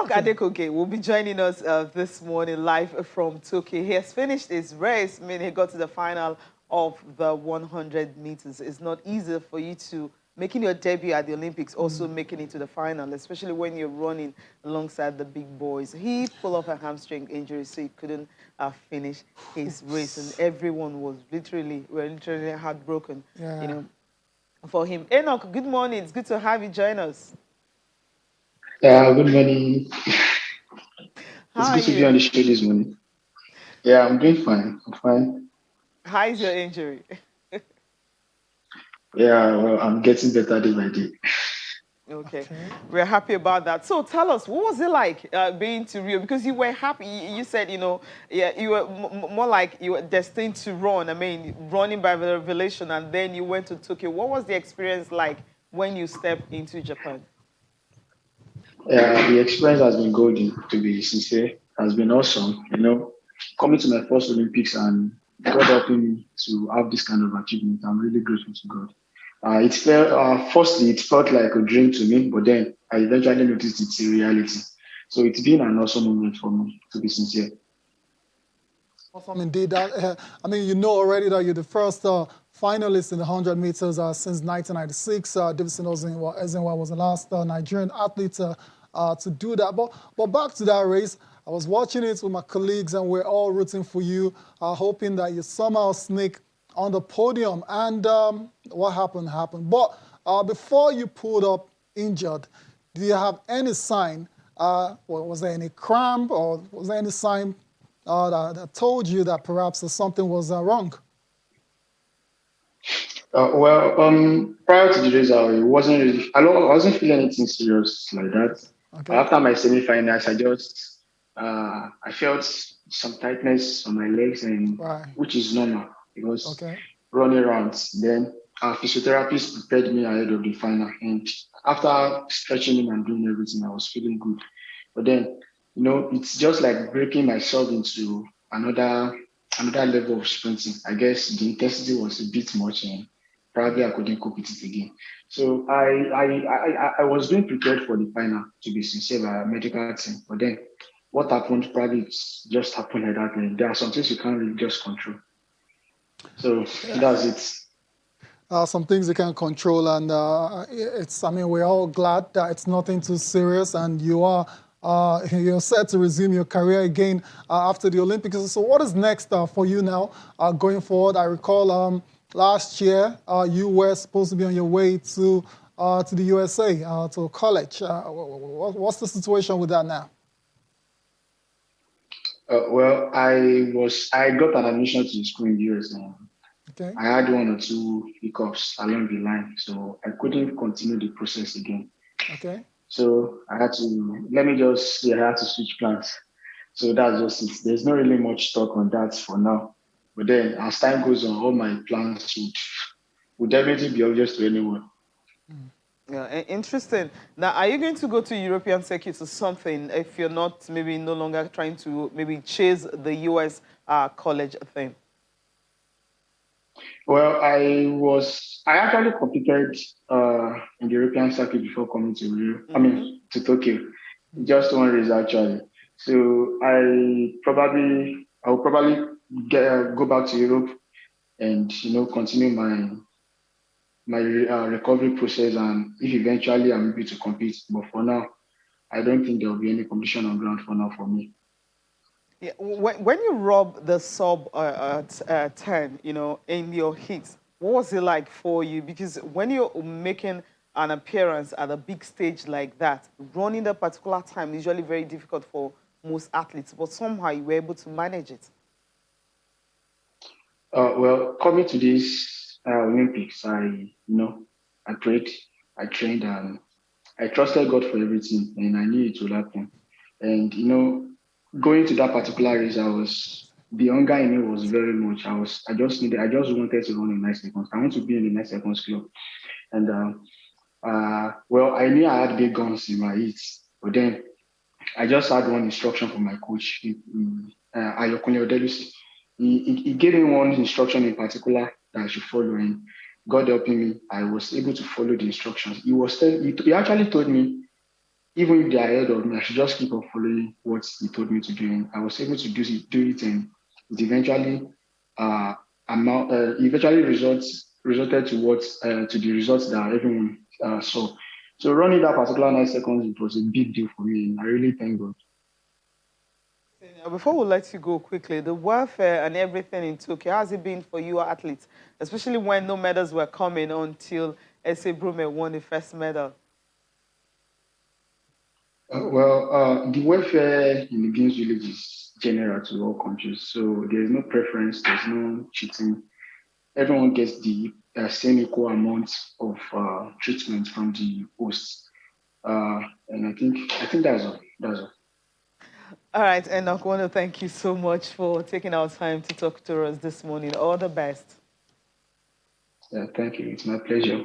Enoch Adegoke will be joining us this morning live from Tokyo. He has finished his race, I mean, he got to the final of the 100 meters. It's not easy for you to making your debut at the Olympics, also making it to the final, especially when you're running alongside the big boys. He pulled off a hamstring injury, so he couldn't finish his race, and everyone was literally heartbroken, you know, for him. Enoch, good morning. It's good to have you join us. Yeah, good morning. How It's are good to be you? on the show this morning. Yeah, I'm doing fine. I'm fine. How is your injury? Yeah, well, I'm getting better day by day. Okay, we're happy about that. So tell us, what was it like being to Rio? Because you were happy. You said, yeah, you were more like you were destined to run. I mean, running by revelation, and then you went to Tokyo. What was the experience like when you stepped into Japan? Yeah, the experience has been golden, to be sincere. Has been awesome. Coming to my first Olympics and God helping me to have this kind of achievement, I'm really grateful to God. Firstly, it felt like a dream to me, but then I eventually noticed it's a reality. So it's been an awesome moment for me, to be sincere. Awesome indeed. I mean, you know already that you're the first finalist in the 100 meters since 1996. Davidson Ozenwa was the last Nigerian athlete to do that. But back to that race, I was watching it with my colleagues, and we're all rooting for you, hoping that you somehow sneak on the podium. And what happened happened. But before you pulled up injured, do you have any sign? Was there any cramp, or was there any sign that told you that perhaps something was wrong? Prior to the race, I wasn't feeling anything serious like that. Okay, After my semi-finals, I felt some tightness on my legs, and right, which is normal because okay. running around. Then our physiotherapist prepared me ahead of the final, and after stretching in and doing everything, I was feeling good. But then, it's just like breaking myself into another level of sprinting. I guess the intensity was a bit much, and probably I couldn't cope with it again. So I was being prepared for the final, to be sincere, by a medical team. But then what happened probably just happened like that. And there are some things you can't really just control. So Yeah. that's it. Some things you can control, and I mean, we're all glad that it's nothing too serious, and you're set to resume your career again after the Olympics. So what is next for you now going forward? I recall last year you were supposed to be on your way to the USA, to college. What's the situation with that now? I got an admission to the school in the US, and Okay, I had one or two hiccups along the line, so I couldn't continue the process again. okay. So I had to let me just say I had to switch plans. So that's just it. There's not really much talk on that for now. But then as time goes on, all my plans would definitely be obvious to anyone. Yeah, interesting. Now, are you going to go to European circuits or something if you're not maybe no longer trying to maybe chase the US college thing? Well, I actually competed in the European circuit before coming to Mm-hmm. to Tokyo. Just one race actually. So I'll probably go back to Europe and continue my recovery process, and if eventually I'm able to compete. But for now, I don't think there will be any competition on ground for now for me. Yeah, when you rob the sub 10, in your hits, what was it like for you? Because when you're making an appearance at a big stage like that, running that particular time is usually very difficult for most athletes, but somehow you were able to manage it. Coming to this Olympics, I prayed, I trained, and I trusted God for everything, and I knew it would happen. And going to that particular race, the hunger in me was very much. I just wanted to run in 9 seconds. I want to be in the 9 seconds club, and I knew I had big guns in my hits, but then I just had one instruction from my coach, Ayokunle Odelusi. He gave me one instruction in particular that I should follow, and God helping me, I was able to follow the instructions. He actually told me even if they're ahead of me, I should just keep on following what he told me to do. And I was able to do it, and it eventually uh, eventually resulted to what to the results that everyone saw. So running that particular 9 seconds, it was a big deal for me, and I really thank God. Before we let you go quickly, the warfare and everything in Tokyo, how has it been for you athletes, especially when no medals were coming until S.A. Brume won the first medal? The welfare in the Games Village is general to all countries, so there is no preference, there's no cheating. Everyone gets the same equal amount of treatment from the hosts. And I think that's all. That's all. All right, Enoch, I want to thank you so much for taking our time to talk to us this morning. All the best. Thank you. It's my pleasure.